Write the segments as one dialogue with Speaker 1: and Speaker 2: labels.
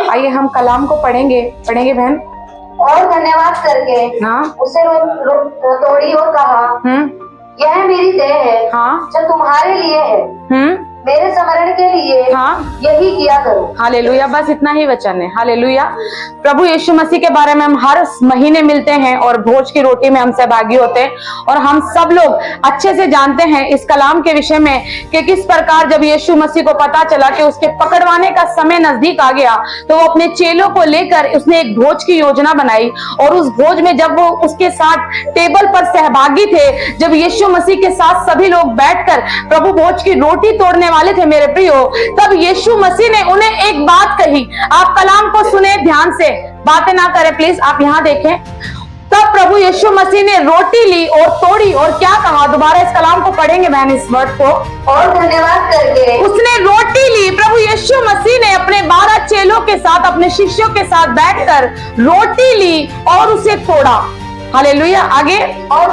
Speaker 1: आइए हम कलाम को पढ़ेंगे बहन।
Speaker 2: और धन्यवाद करके
Speaker 1: हाँ
Speaker 2: उसे तोड़ी और कहा, यह मेरी देह है
Speaker 1: हाँ
Speaker 2: जो तुम्हारे लिए है, मेरे स्मरण के लिए
Speaker 1: हाँ
Speaker 2: यही किया करो।
Speaker 1: हालेलुया। बस इतना ही वचन है। हालेलुया। प्रभु यीशु मसीह के बारे में हम हर महीने मिलते हैं और भोज की रोटी में हम सहभागी होते हैं, और हम सब लोग अच्छे से जानते हैं इस कलाम के विषय में कि किस प्रकार जब यीशु मसीह को पता चला कि उसके पकड़वाने का समय नजदीक आ गया तो वो अपने चेलों को लेकर उसने एक भोज की योजना बनाई। और उस भोज में जब वो उसके साथ टेबल पर सहभागी थे, जब यीशु मसीह के साथ सभी लोग बैठकर प्रभु भोज की रोटी तोड़ने वाले थे मेरे प्रियो, तब यीशु मसीह ने उन्हें एक बात कही। आप कलाम को सुने ध्यान से, बातें ना करें प्लीज, आप यहां देखें। तब प्रभु यीशु मसीह ने रोटी ली और तोड़ी और क्या कहा, दोबारा इस कलाम को पढ़ेंगे बहन, इस वर्ड को।
Speaker 2: और धन्यवाद करके
Speaker 1: उसने रोटी ली, प्रभु यीशु मसीह ने अपने 12 चेलों के साथ, अपने शिष्यों के साथ बैठकर रोटी ली और उसे तोड़ा। हालेलुया। आगे
Speaker 2: और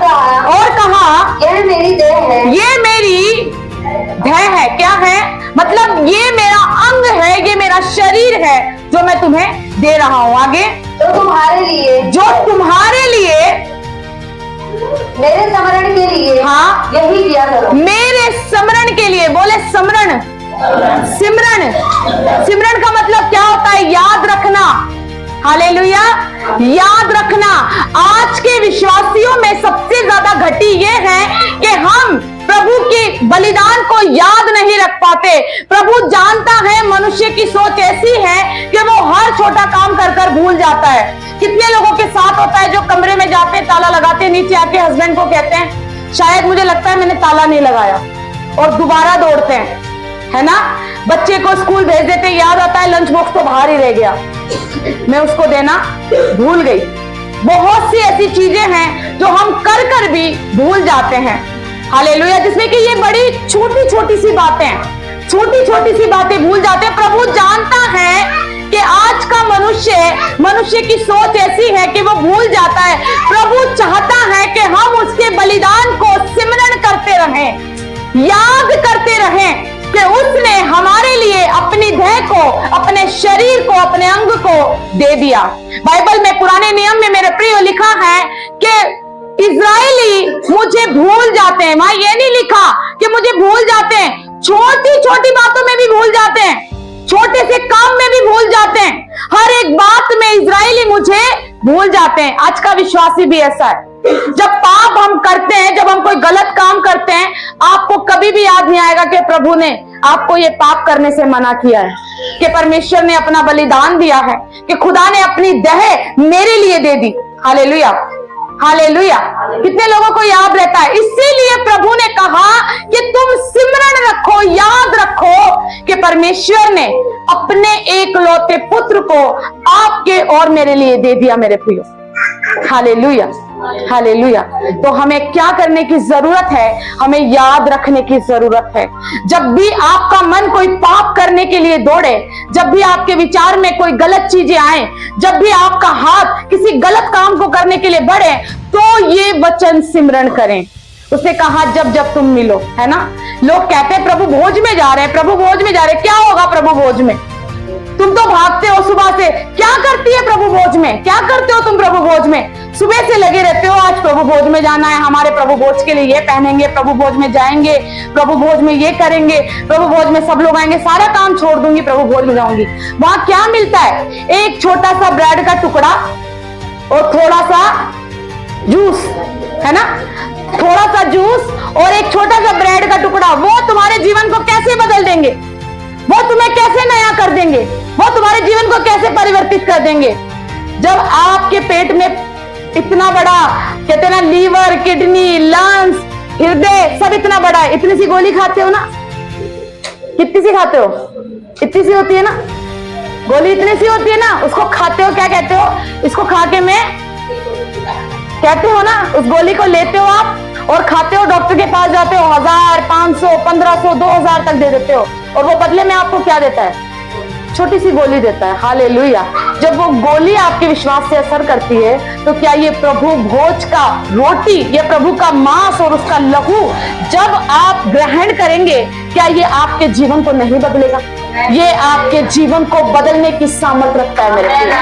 Speaker 2: कहा, यह मेरी देह है,
Speaker 1: ये मेरी देह है। क्या है? मतलब ये मेरा अंग है, ये मेरा शरीर है जो मैं तुम्हें दे रहा हूं। आगे
Speaker 2: जो तुम्हारे लिए मेरे स्मरण के लिए
Speaker 1: हाँ
Speaker 2: यही किया करो।
Speaker 1: मेरे स्मरण के लिए, बोले स्मरण, सिमरन। सिमरन का मतलब क्या होता है? याद रखना। हालेलुया। याद रखना। आज के विश्वासियों में सबसे ज्यादा घटी ये है कि हम प्रभु के बलिदान को याद नहीं रख पाते। प्रभु जानता है मनुष्य की सोच ऐसी है कि वो हर छोटा काम कर कर भूल जाता है। कितने लोगों के साथ होता है जो कमरे में जाते ताला लगाते, नीचे आके हस्बैंड को कहते हैं शायद मुझे लगता है मैंने ताला नहीं लगाया, और दोबारा दौड़ते हैं, है ना। बच्चे को स्कूल भेज देते, याद आता है लंच बॉक्स तो बाहर ही रह गया, मैं उसको देना भूल गई। बहुत सी ऐसी चीजें हैं जो हम कर कर भी भूल जाते हैं। हालेलुया। जिसमें कि ये बड़ी छोटी छोटी सी बातें भूल जाते हैं। प्रभु जानता है कि आज का मनुष्य की सोच ऐसी है कि वो भूल जाता है। प्रभु चाहता है कि हम उसके बलिदान को सिमरन करते रहें, याद करते रहें कि उसने हमारे लिए अपनी देह को, अपने शरीर को, अपने अंग को दे दिया। बाइबल में पुराने नियम में मेरे प्रियो लिखा है कि इजरायली मुझे भूल जाते हैं। वहां ये नहीं लिखा कि मुझे भूल जाते हैं, छोटी छोटी बातों में भी भूल जाते हैं, छोटे से काम में भी भूल जाते हैं, हर एक बात में इजरायली मुझे भूल जाते हैं। आज का विश्वासी भी ऐसा है। जब पाप हम करते हैं, जब हम कोई गलत काम करते हैं, आपको कभी भी याद नहीं आएगा कि प्रभु ने आपको ये पाप करने से मना किया है, कि परमेश्वर ने अपना बलिदान दिया है, कि खुदा ने अपनी देह मेरे लिए दे दी। हालेलुया। हालेलुया। कितने लोगों को याद रहता है? इसीलिए प्रभु ने कहा कि तुम सिमरन रखो, याद रखो कि परमेश्वर ने अपने एकलौते पुत्र को आपके और मेरे लिए दे दिया मेरे प्रियो। हालेलुया। हालेलुया। तो हमें क्या करने की जरूरत है? हमें याद रखने की जरूरत है। जब भी आपका मन कोई पाप करने के लिए दौड़े, जब भी आपके विचार में कोई गलत चीजें आए, जब भी आपका हाथ किसी गलत काम को करने के लिए बढ़े, तो ये वचन सिमरन करें। उसने कहा जब जब तुम मिलो, है ना। लोग कहते हैं प्रभु भोज में जा रहे हैं, प्रभु भोज में जा रहे हैं। क्या होगा प्रभु भोज में? तुम तो भागते हो सुबह से। क्या करती है प्रभु भोज में? क्या करते हो तुम प्रभु भोज में? सुबह से लगे रहते हो, आज प्रभु भोज में जाना है, हमारे प्रभु भोज के लिए ये पहनेंगे, प्रभु भोज में जाएंगे, प्रभु भोज में ये करेंगे, प्रभु भोज में सब लोग आएंगे, सारा काम छोड़ दूंगी, प्रभु भोज में जाऊंगी। वहां क्या मिलता है? एक छोटा सा ब्रेड का टुकड़ा और थोड़ा सा जूस, है ना। थोड़ा सा जूस और एक छोटा सा ब्रेड का टुकड़ा, वो तुम्हारे जीवन को कैसे बदल देंगे? वो तुम्हें कैसे नया कर देंगे? वो तुम्हारे जीवन को कैसे परिवर्तित कर देंगे? जब आपके पेट में इतना बड़ा, कहते हैं ना, लीवर, किडनी, लंग्स, हृदय सब इतना बड़ा है, इतनी सी गोली खाते हो ना? कितनी सी खाते हो? इतनी सी होती है ना गोली, इतनी सी होती है ना। उसको खाते हो, क्या कहते हो? इसको खा के मैं कहते हो ना, उस गोली को लेते हो आप और खाते हो, डॉक्टर के पास जाते हो, 1000, 500, 1500, 2000 तक दे देते हो, और वो बदले में आपको क्या देता है? छोटी सी गोली देता है। हालेलुया। जब वो गोली आपके विश्वास से असर करती है, तो क्या ये प्रभु भोज का रोटी, ये प्रभु का मांस और उसका लहू जब आप ग्रहण करेंगे, क्या ये आपके जीवन को नहीं बदलेगा? ये आपके जीवन को बदलने की सामर्थ रखता है मेरे प्रिय।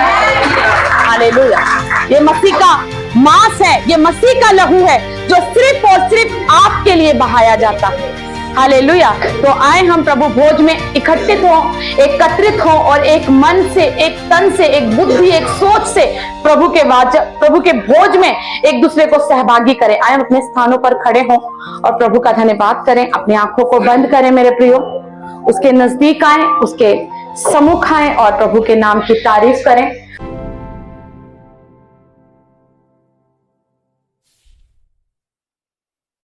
Speaker 1: हालेलुया। ये मसीह का मांस है, ये मसीह का लहू है, जो सिर्फ और सिर्फ आपके लिए बहाया जाता है। हालेलुया। तो आए हम प्रभु भोज में एकत्रित हो और एक मन से, एक तन से, एक बुद्धि, एक सोच से प्रभु के भोज में एक दूसरे को सहभागी करें। आए हम अपने स्थानों पर खड़े हों और प्रभु का धन्यवाद करें। अपनी आंखों को बंद करें मेरे प्रियो, उसके नजदीक आए, उसके सम्मुख आए और प्रभु के नाम की तारीफ करें।